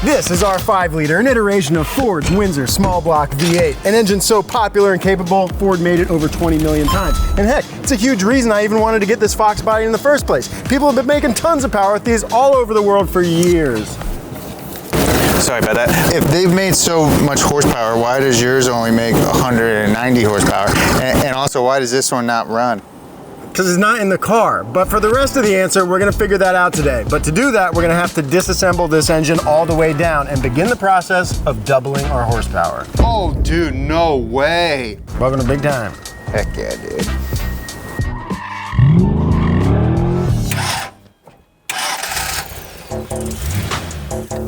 This is our 5-liter, an iteration of Ford's Windsor small block V8. An engine so popular and capable, Ford made it over 20 million times. And heck, it's a huge reason I even wanted to get this Fox body in the first place. People have been making tons of power with these all over the world for years. Sorry about that. If they've made so much horsepower, why does yours only make 190 horsepower? And also, why does this one not run? Because it's not in the car. But for the rest of the answer, we're gonna figure that out today. But to do that, we're gonna have to disassemble this engine all the way down and begin the process of doubling our horsepower. Oh, dude, no way. Welcome to Big Time. Heck yeah, dude.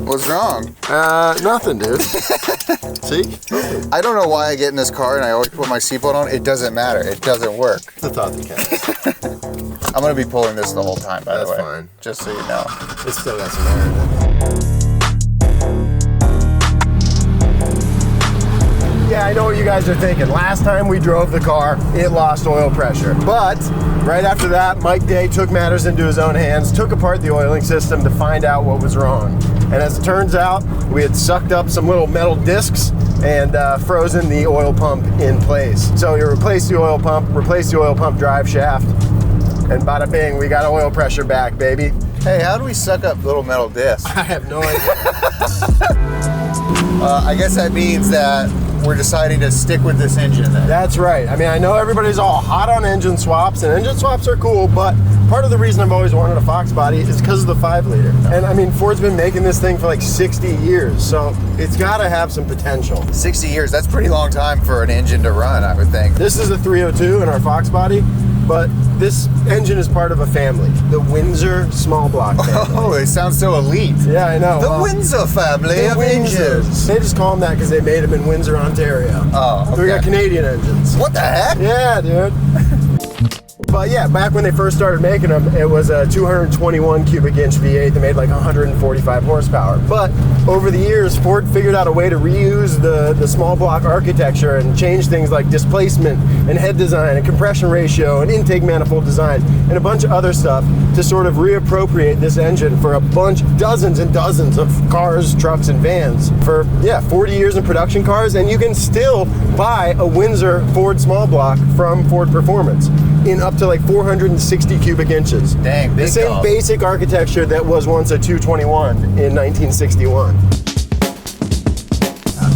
What's wrong? Nothing, dude. See? I don't know why I get in this car and I always put my seatbelt on. It doesn't matter. It doesn't work. It's a thought that counts. I'm gonna be pulling this the whole time, by the way. That's fine. Just so you know. It's still got some air in it. Yeah, I know what you guys are thinking. Last time we drove the car, it lost oil pressure. But right after that, Mike Day took matters into his own hands, took apart the oiling system to find out what was wrong. And as it turns out, we had sucked up some little metal discs and frozen the oil pump in place. So you replace the oil pump drive shaft, and bada bing, we got oil pressure back, baby. Hey, how do we suck up little metal discs? I have no idea. I guess that means that we're deciding to stick with this engine then. That's right. I mean, I know everybody's all hot on engine swaps, and engine swaps are cool, but part of the reason I've always wanted a Fox body is because of the 5-liter. And I mean, Ford's been making this thing for like 60 years, so it's gotta have some potential. 60 years, that's a pretty long time for an engine to run, I would think. This is a 302 in our Fox body, but this engine is part of a family, the Windsor small block family. Oh, it sounds so elite. Yeah, I know. The Windsor family of engines. They just call them that because they made them in Windsor, Ontario. Oh, okay. So we got Canadian engines. What the heck? Yeah, dude. But yeah, back when they first started making them, it was a 221 cubic inch V8 that made like 145 horsepower. But over the years, Ford figured out a way to reuse the small block architecture and change things like displacement and head design and compression ratio and intake manifold design and a bunch of other stuff to sort of reappropriate this engine for dozens and dozens of cars, trucks, and vans for, 40 years in production cars. And you can still buy a Windsor Ford small block from Ford Performance in up to like 460 cubic inches. Dang, big the same dog. Basic architecture that was once a 221 in 1961.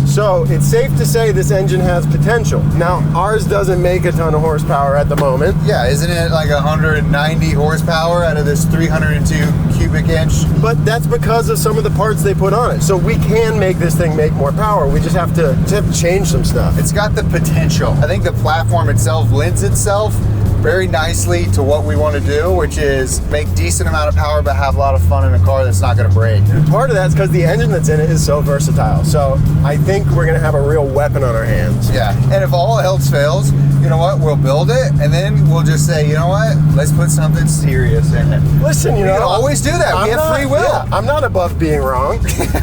So it's safe to say this engine has potential. Now, ours doesn't make a ton of horsepower at the moment. Yeah, isn't it like 190 horsepower out of this 302 cubic inch? But that's because of some of the parts they put on it. So we can make this thing make more power. We just have to change some stuff. It's got the potential. I think the platform itself lends itself very nicely to what we want to do, which is make decent amount of power but have a lot of fun in a car that's not going to break. Part of that's because the engine that's in it is so versatile. So I think we're going to have a real weapon on our hands. Yeah, and if all else fails, you know what, we'll build it and then we'll just say, you know what, let's put something serious in it. Listen, you know, we can always do that. We have free will. Yeah, I'm not above being wrong,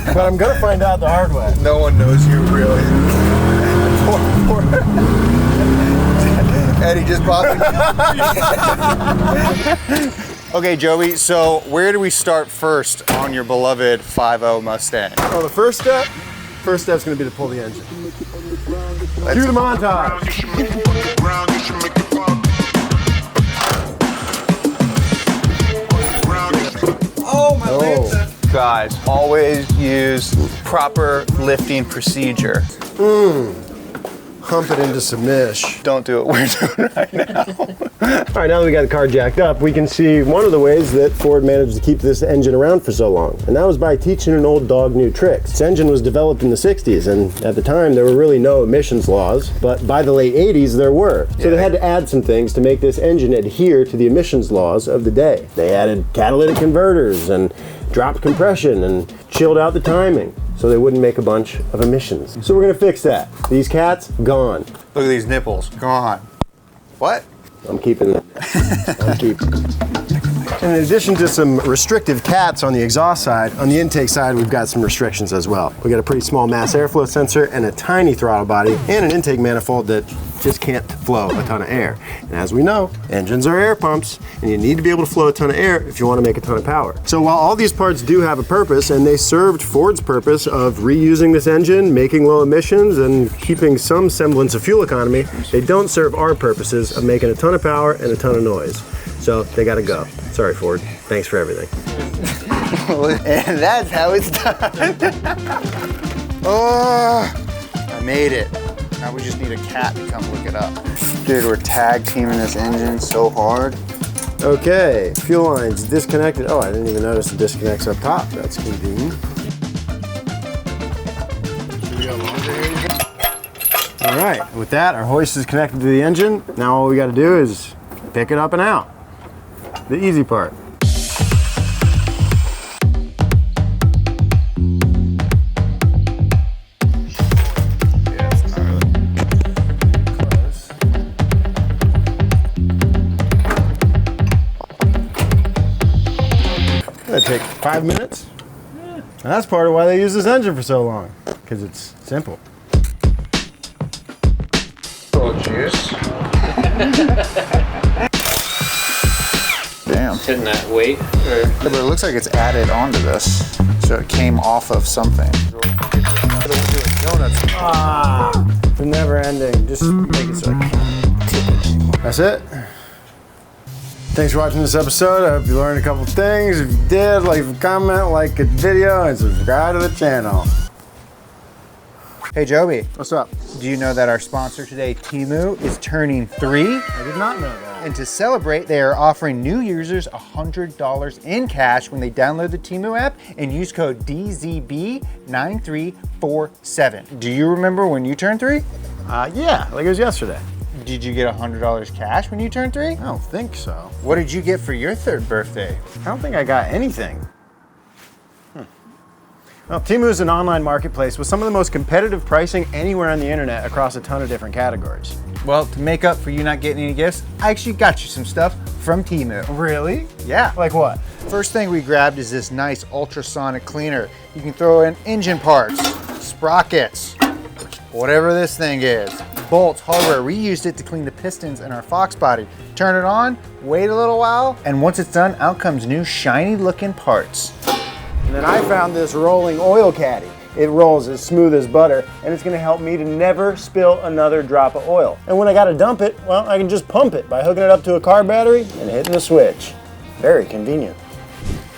but I'm going to find out the hard way. No one knows you really. Eddie just popped. Okay, Joey, so where do we start first on your beloved 5.0 Mustang? Well, the first step's going to be to pull the engine. Cue the montage. Oh, my lips. Guys, always use proper lifting procedure. Hump it into submish. Don't do what we're doing right now. All right, now that we got the car jacked up, we can see one of the ways that Ford managed to keep this engine around for so long. And that was by teaching an old dog new tricks. This engine was developed in the 60s, and at the time there were really no emissions laws, but by the late 80s there were. So they had to add some things to make this engine adhere to the emissions laws of the day. They added catalytic converters and dropped compression and chilled out the timing, so they wouldn't make a bunch of emissions. So we're gonna fix that. These cats, gone. Look at these nipples, gone. What? I'm keeping them. I'm keeping them. And in addition to some restrictive cats on the exhaust side, on the intake side, we've got some restrictions as well. We got a pretty small mass airflow sensor and a tiny throttle body and an intake manifold that just can't flow a ton of air. And as we know, engines are air pumps, and you need to be able to flow a ton of air if you want to make a ton of power. So while all these parts do have a purpose, and they served Ford's purpose of reusing this engine, making low emissions, and keeping some semblance of fuel economy, they don't serve our purposes of making a ton of power and a ton of noise. So they gotta go. Sorry, Ford. Thanks for everything. And that's how it's done. Oh, I made it. Now we just need a cat to come look it up. Dude, we're tag teaming this engine so hard. Okay, fuel lines disconnected. Oh, I didn't even notice the disconnects up top. That's convenient. All right, with that, our hoist is connected to the engine. Now all we gotta do is pick it up and out. The easy part. That'd take 5 minutes. And that's part of why they use this engine for so long, because it's simple. Oh, juice. Damn. Didn't that weight? Yeah, but it looks like it's added onto this, so it came off of something. Ah, it's never ending. Just make it so I can't tip it anymore. That's it. Thanks for watching this episode. I hope you learned a couple things. If you did, leave a comment, like the video, and subscribe to the channel. Hey, Joby. What's up? Do you know that our sponsor today, Temu, is turning 3? I did not know that. And to celebrate, they are offering new users $100 in cash when they download the Temu app and use code DZB9347. Do you remember when you turned 3? Yeah, like it was yesterday. Did you get $100 cash when you turned 3? I don't think so. What did you get for your 3rd birthday? I don't think I got anything. Well, Temu is an online marketplace with some of the most competitive pricing anywhere on the internet across a ton of different categories. Well, to make up for you not getting any gifts, I actually got you some stuff from Temu. Really? Yeah. Like what? First thing we grabbed is this nice ultrasonic cleaner. You can throw in engine parts, sprockets, whatever this thing is, bolts, hardware. We used it to clean the pistons in our Fox body. Turn it on, wait a little while, and once it's done, out comes new shiny looking parts. And then I found this rolling oil caddy. It rolls as smooth as butter, and it's gonna help me to never spill another drop of oil. And when I gotta dump it, well, I can just pump it by hooking it up to a car battery and hitting the switch. Very convenient.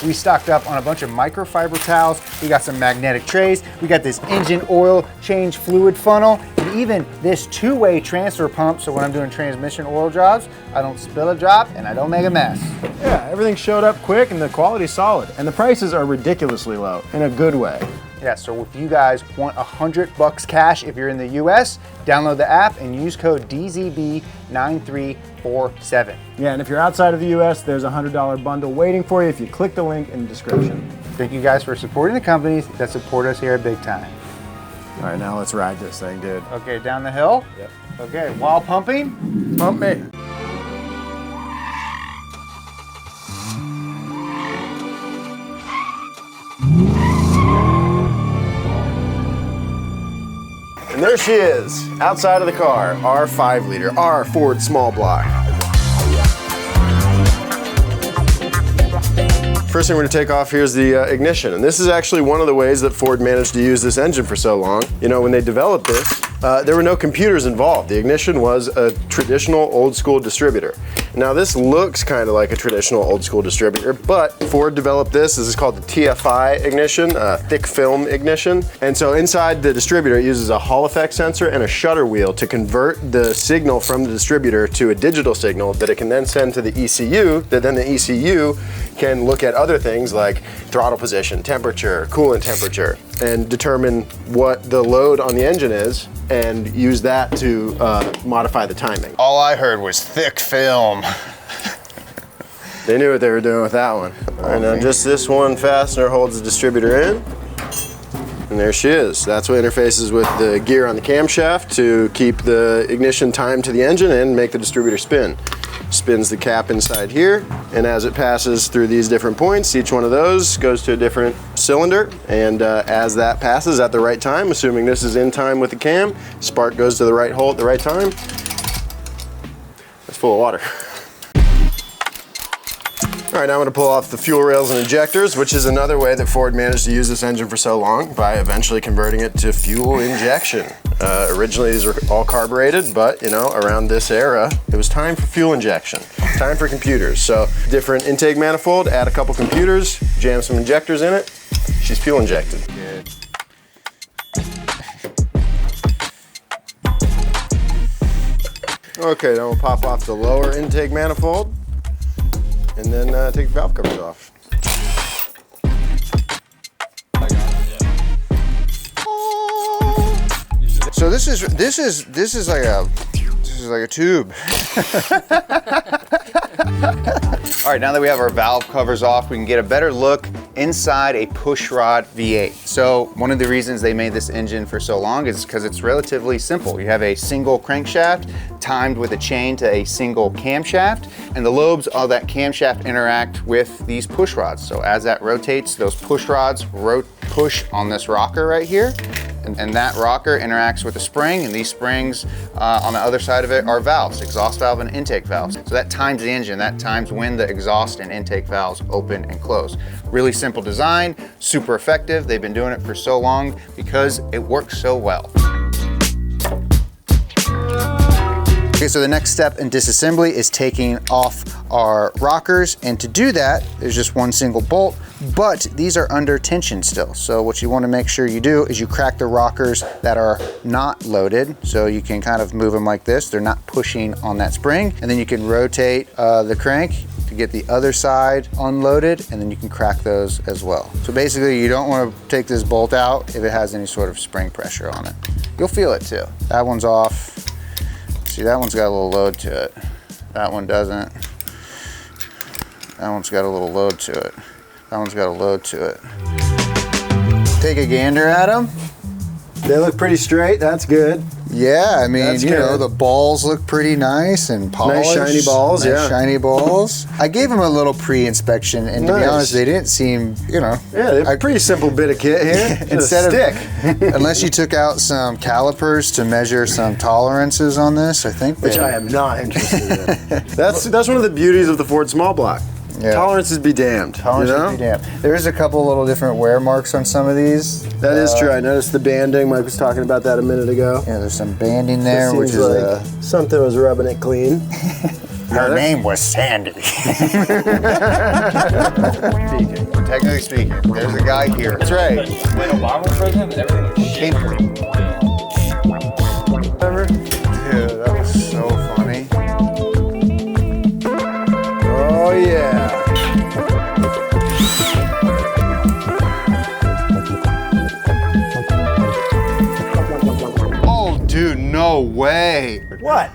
We stocked up on a bunch of microfiber towels. We got some magnetic trays. We got this engine oil change fluid funnel, and even this 2-way transfer pump. So when I'm doing transmission oil jobs, I don't spill a drop and I don't make a mess. Yeah, everything showed up quick and the quality's solid. And the prices are ridiculously low, in a good way. Yeah, so if you guys want $100 cash if you're in the US, download the app and use code DZB9347. Yeah, and if you're outside of the US, there's a $100 bundle waiting for you if you click the link in the description. Thank you guys for supporting the companies that support us here at Bigtime. All right, now let's ride this thing, dude. Okay, down the hill? Yep. Okay, while pumping? Pump me. And there she is, outside of the car, our 5-liter, our Ford small block. First thing we're gonna take off here is the ignition. And this is actually one of the ways that Ford managed to use this engine for so long. You know, when they developed this, there were no computers involved. The ignition was a traditional old school distributor. Now this looks kind of like a traditional old school distributor, but Ford developed this. This is called the TFI ignition, thick film ignition. And so inside the distributor, it uses a Hall effect sensor and a shutter wheel to convert the signal from the distributor to a digital signal that it can then send to the ECU, that then the ECU can look at other things like throttle position, temperature, coolant temperature, and determine what the load on the engine is and use that to modify the timing. All I heard was thick film. They knew what they were doing with that one. All right, now just this one fastener holds the distributor in. And there she is. That's what interfaces with the gear on the camshaft to keep the ignition timed to the engine and make the distributor spin. spins the cap inside here, and as it passes through these different points, each one of those goes to a different cylinder, and as that passes at the right time, assuming this is in time with the cam, spark goes to the right hole at the right time. It's full of water. All right, now I'm going to pull off the fuel rails and injectors, which is another way that Ford managed to use this engine for so long, by eventually converting it to fuel injection. Originally, these were all carbureted, but you know, around this era, it was time for fuel injection, time for computers. So different intake manifold, add a couple computers, jam some injectors in it, she's fuel injected. Good. Okay, then we'll pop off the lower intake manifold, and then take the valve covers off. So this is like a tube. All right, now that we have our valve covers off, we can get a better look inside a pushrod V8. So one of the reasons they made this engine for so long is because it's relatively simple. You have a single crankshaft timed with a chain to a single camshaft, and the lobes of that camshaft interact with these push rods. So as that rotates, those push rods push on this rocker right here, and that rocker interacts with the spring, and these springs on the other side of it are valves, exhaust valve and intake valves. So that times the engine, that times when the exhaust and intake valves open and close. Really simple design, super effective. They've been doing it for so long because it works so well. Okay, so the next step in disassembly is taking off our rockers, and to do that, there's just one single bolt, but these are under tension still. So what you want to make sure you do is you crack the rockers that are not loaded, so you can kind of move them like this. They're not pushing on that spring, and then you can rotate the crank to get the other side unloaded, and then you can crack those as well. So basically, you don't want to take this bolt out if it has any sort of spring pressure on it. You'll feel it too. That one's off. See, that one's got a little load to it. That one doesn't. That one's got a little load to it. That one's got a load to it. Take a gander at them. They look pretty straight, that's good. Yeah, I mean, That's you good. know, the balls look pretty nice and polished. Nice shiny balls, Nice yeah. shiny balls. I gave them a little pre-inspection, and to be Nice. honest, they didn't seem, you know. Yeah, they're a pretty simple bit of kit here. Instead Just a of, stick. unless you took out some calipers to measure some tolerances on this, I think. Which I am not interested in. That's one of the beauties of the Ford small block. Yeah. Tolerances be damned. Tolerance you know? would be damned. There is a couple little different wear marks on some of these. That is true. I noticed the banding. Mike was talking about that a minute ago. Yeah, there's some banding there, It which seems is like something was rubbing it clean. her name was Sandy. Technically speaking, there's a guy here. That's right. When Obama was president, everything was shit. Remember? Dude, that was so funny. Oh yeah. Oh, dude, no way. What?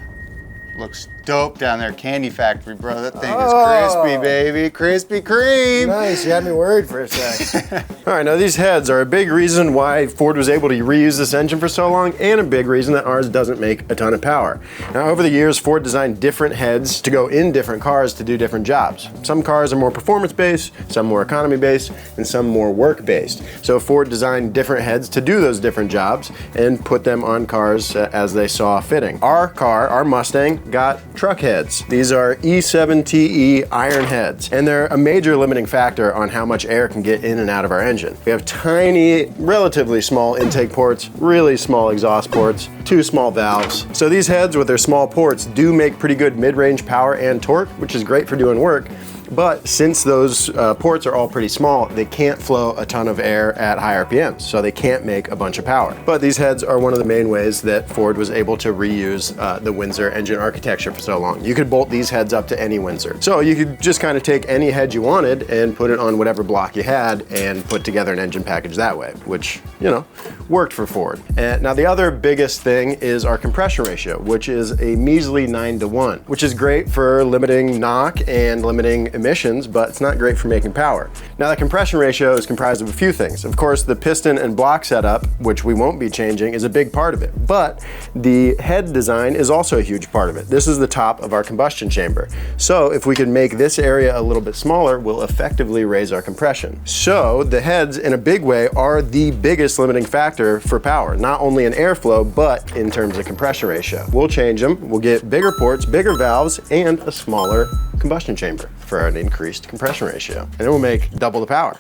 Looks dope down there, Candy Factory, bro. That thing is Oh. crispy, baby. Krispy Kreme. Nice, you had me worried for a sec. All right, now these heads are a big reason why Ford was able to reuse this engine for so long, and a big reason that ours doesn't make a ton of power. Now, over the years, Ford designed different heads to go in different cars to do different jobs. Some cars are more performance-based, some more economy-based, and some more work-based. So Ford designed different heads to do those different jobs and put them on cars as they saw fitting. Our car, our Mustang, got truck heads. These are E7TE iron heads, and they're a major limiting factor on how much air can get in and out of our engine. We have tiny, relatively small intake ports, really small exhaust ports, 2 small valves. So these heads with their small ports do make pretty good mid-range power and torque, which is great for doing work. But since those ports are all pretty small, they can't flow a ton of air at high RPMs, so they can't make a bunch of power. But these heads are one of the main ways that Ford was able to reuse the Windsor engine architecture for so long. You could bolt these heads up to any Windsor. So you could just kind of take any head you wanted and put it on whatever block you had and put together an engine package that way, which, you know, worked for Ford. And now the other biggest thing is our compression ratio, which is a measly 9:1, which is great for limiting knock and limiting emissions, but it's not great for making power. Now the compression ratio is comprised of a few things. Of course, the piston and block setup, which we won't be changing, is a big part of it, but the head design is also a huge part of it. This is the top of our combustion chamber. So if we can make this area a little bit smaller, we'll effectively raise our compression. So the heads, in a big way, are the biggest limiting factor for power, not only in airflow, but in terms of compression ratio. We'll change them. We'll get bigger ports, bigger valves, and a smaller combustion chamber for an increased compression ratio. And it will make double the power,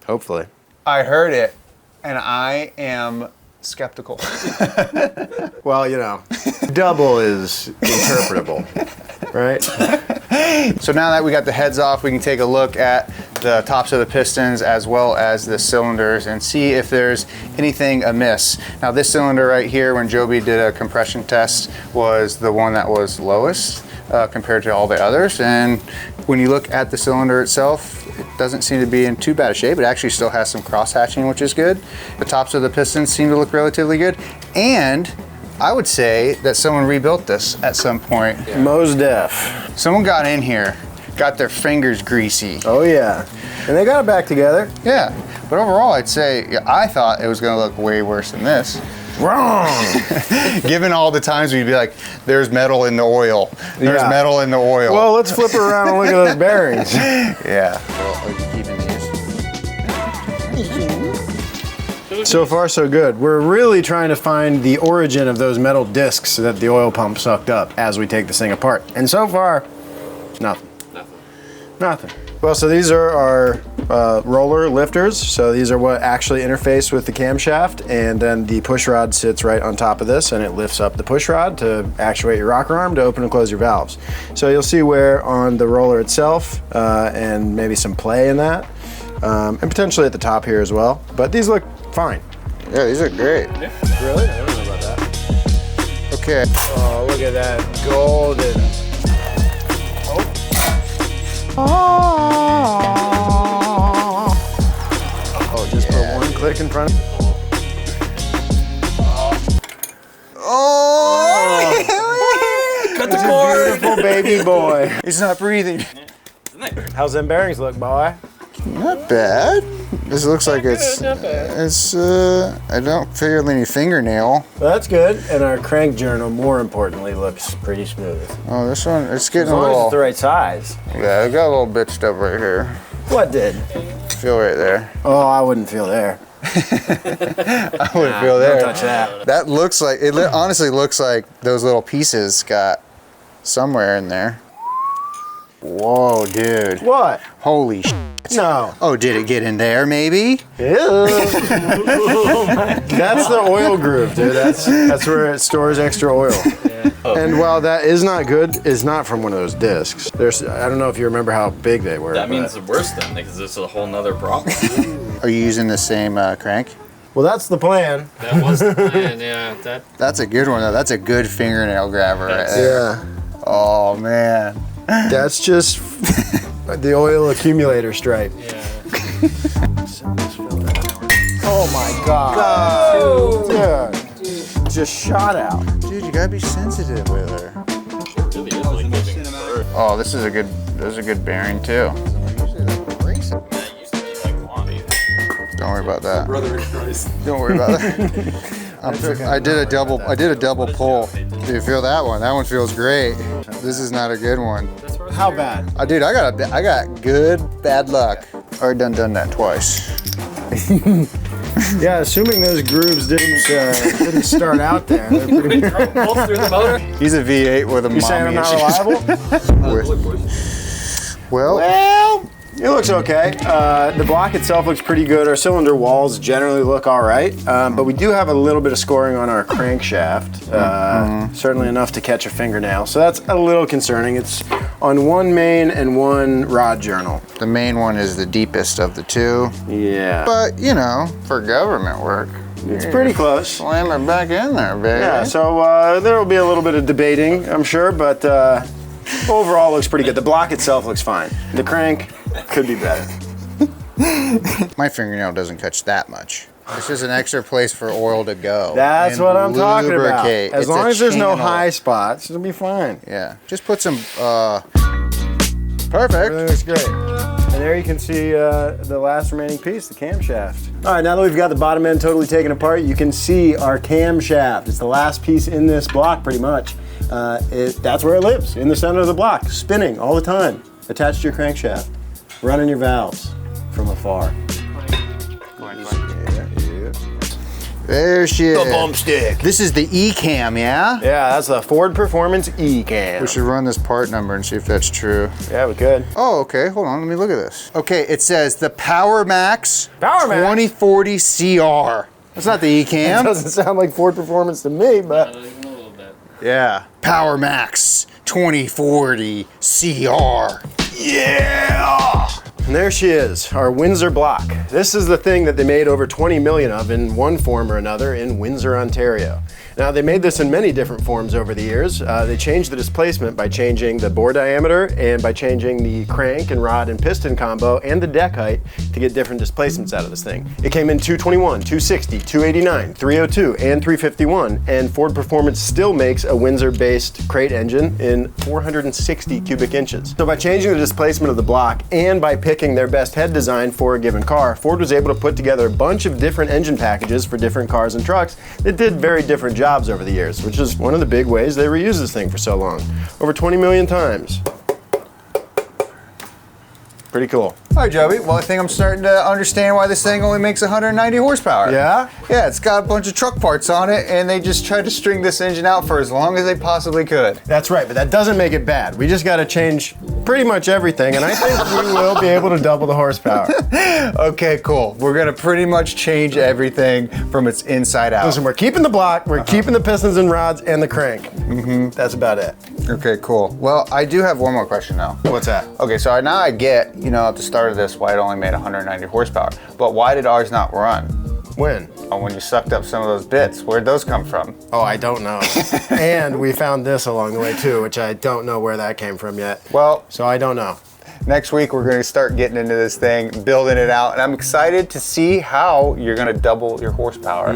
hopefully. I heard it, and I am skeptical. Well, you know, double is interpretable, right? So now that we got the heads off, we can take a look at the tops of the pistons as well as the cylinders and see if there's anything amiss. Now this cylinder right here, when Joby did a compression test, was the one that was lowest compared to all the others. And when you look at the cylinder itself, it doesn't seem to be in too bad a shape. It actually still has some cross hatching, which is good. The tops of the pistons seem to look relatively good. And I would say that someone rebuilt this at some point. Yeah. Most def. Someone got in here, got their fingers greasy. Oh yeah, and they got it back together. Yeah, but overall I'd say, yeah, I thought it was gonna look way worse than this. Wrong! Given all the times we'd be like, there's metal in the oil. There's metal in the oil. Well, let's flip it around and look at those bearings. Yeah. Well, are you keeping these? So far, so good. We're really trying to find the origin of those metal discs that the oil pump sucked up as we take this thing apart. And so far, nothing. Nothing. Well, so these are our roller lifters. So these are what actually interface with the camshaft, and then the push rod sits right on top of this, and it lifts up the push rod to actuate your rocker arm to open and close your valves. So you'll see wear on the roller itself, and maybe some play in that, and potentially at the top here as well. But these look fine. Yeah, these are great. Yeah. Really? I don't know about that. Okay. Oh, look at that golden. Oh, just put one click in front of it. Oh! Cut the cord! Beautiful baby boy. He's not breathing. How's them bearings look, boy? Not bad. This looks like it's I don't feel any fingernail. Well, that's good. And our crank journal, more importantly, looks pretty smooth. Oh, this one, it's getting As long a as little. it's the right size. Yeah, I got a little bitched up right here. What did? Feel right there. Oh, I wouldn't feel there. I wouldn't feel there. Don't touch that. That looks like, it honestly looks like those little pieces got somewhere in there. Whoa, dude. What? Holy shit. No. Oh, did it get in there maybe? Ew. That's the oil groove, dude. That's where it stores extra oil. Yeah. And while that is not good, it's not from one of those discs. I don't know if you remember how big they were. That means it's worse then, because this is a whole nother problem. Are you using the same crank? Well, that's the plan. That was the plan, yeah. That's a good one though. That's a good fingernail grabber right there. Yeah. Oh man. That's just the oil accumulator stripe. Yeah. Oh my God. Dude. Just shot out. Dude, you gotta be sensitive with her. It really is like giving birth. Oh, this is a good bearing too. That used to be like Lonnie. Don't worry about that. Brother in Christ. Don't worry about that. I did a double pull. Do you feel that one? That one feels great. This is not a good one. How bad? Dude, I got good bad luck. Already done that twice. Yeah, assuming those grooves didn't start out there. They're pretty Pulse through the motor. He's a V8 with a You saying I'm mommy not issues. reliable? Well, It looks okay. The block itself looks pretty good. Our cylinder walls generally look all right, but we do have a little bit of scoring on our crankshaft, certainly enough to catch a fingernail. So that's a little concerning. It's on one main and one rod journal. the main one is the deepest of the two, Yeah, but you know, for government work, it's pretty close. slam it back in there, baby. Yeah, so there will be a little bit of debating, I'm sure, but overall looks pretty good. The block itself looks fine. The crank could be better. My fingernail doesn't catch that much. It's just an extra place for oil to go. That's and what I'm talking about. lubricate. As It's long a as there's no channel. high spots, it'll be fine. Yeah, just put some Perfect. Everything looks great. And there you can see the last remaining piece, the camshaft. All right, now that we've got the bottom end totally taken apart, you can see our camshaft. It's the last piece in this block, pretty much. That's where it lives, in the center of the block, spinning all the time, attached to your crankshaft, running your valves from afar. There she is. The bump stick. This is the E-Cam, yeah? Yeah, that's the Ford Performance E-Cam. We should run this part number and see if that's true. Yeah, we could. Oh, okay, hold on, let me look at this. Okay, it says the Power Max Power Max? 2040 CR. That's not the E-Cam. Doesn't sound like Ford Performance to me, but. A little bit. Yeah. Power Max 2040 CR. Yeah! And there she is, our Windsor block. This is the thing that they made over 20 million of in one form or another in Windsor, Ontario. Now, they made this in many different forms over the years. They changed the displacement by changing the bore diameter and by changing the crank and rod and piston combo and the deck height to get different displacements out of this thing. It came in 221, 260, 289, 302, and 351, and Ford Performance still makes a Windsor-based crate engine in 460 cubic inches. So by changing the displacement of the block and by picking their best head design for a given car, Ford was able to put together a bunch of different engine packages for different cars and trucks that did very different jobs over the years, which is one of the big ways they reused this thing for so long. Over 20 million times. Pretty cool. All right, Joby. Well, I think I'm starting to understand why this thing only makes 190 horsepower. Yeah? Yeah, it's got a bunch of truck parts on it, and they just tried to string this engine out for as long as they possibly could. That's right, but that doesn't make it bad. We just got to change pretty much everything, and I think we will be able to double the horsepower. Okay, cool. We're gonna pretty much change everything from its inside out. Listen, we're keeping the block, we're keeping the pistons and rods and the crank. That's about it. Okay, cool. Well, I do have one more question though. What's that? Okay, so now I get, at the start of this, why it only made 190 horsepower. But why did ours not run? When? Oh, when you sucked up some of those bits. Where'd those come from? Oh, I don't know. And we found this along the way too, which I don't know where that came from yet. Well, So I don't know. next week we're going to start getting into this thing, building it out, and I'm excited to see how you're going to double your horsepower.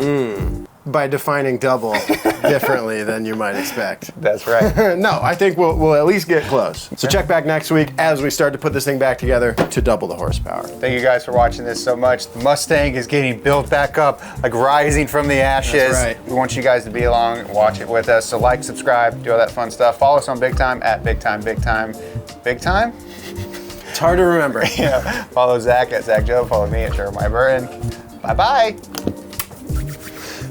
By defining double differently than you might expect. That's right. No, I think we'll at least get close. So check back next week as we start to put this thing back together to double the horsepower. Thank you guys for watching this so much. The Mustang is getting built back up, like rising from the ashes. That's right. We want you guys to be along and watch it with us. So like, subscribe, do all that fun stuff. Follow us on Bigtime at Bigtime. Bigtime? It's hard to remember. Yeah. Follow Zach at Zach Joe. Follow me at Jeremiah Burton. Bye-bye.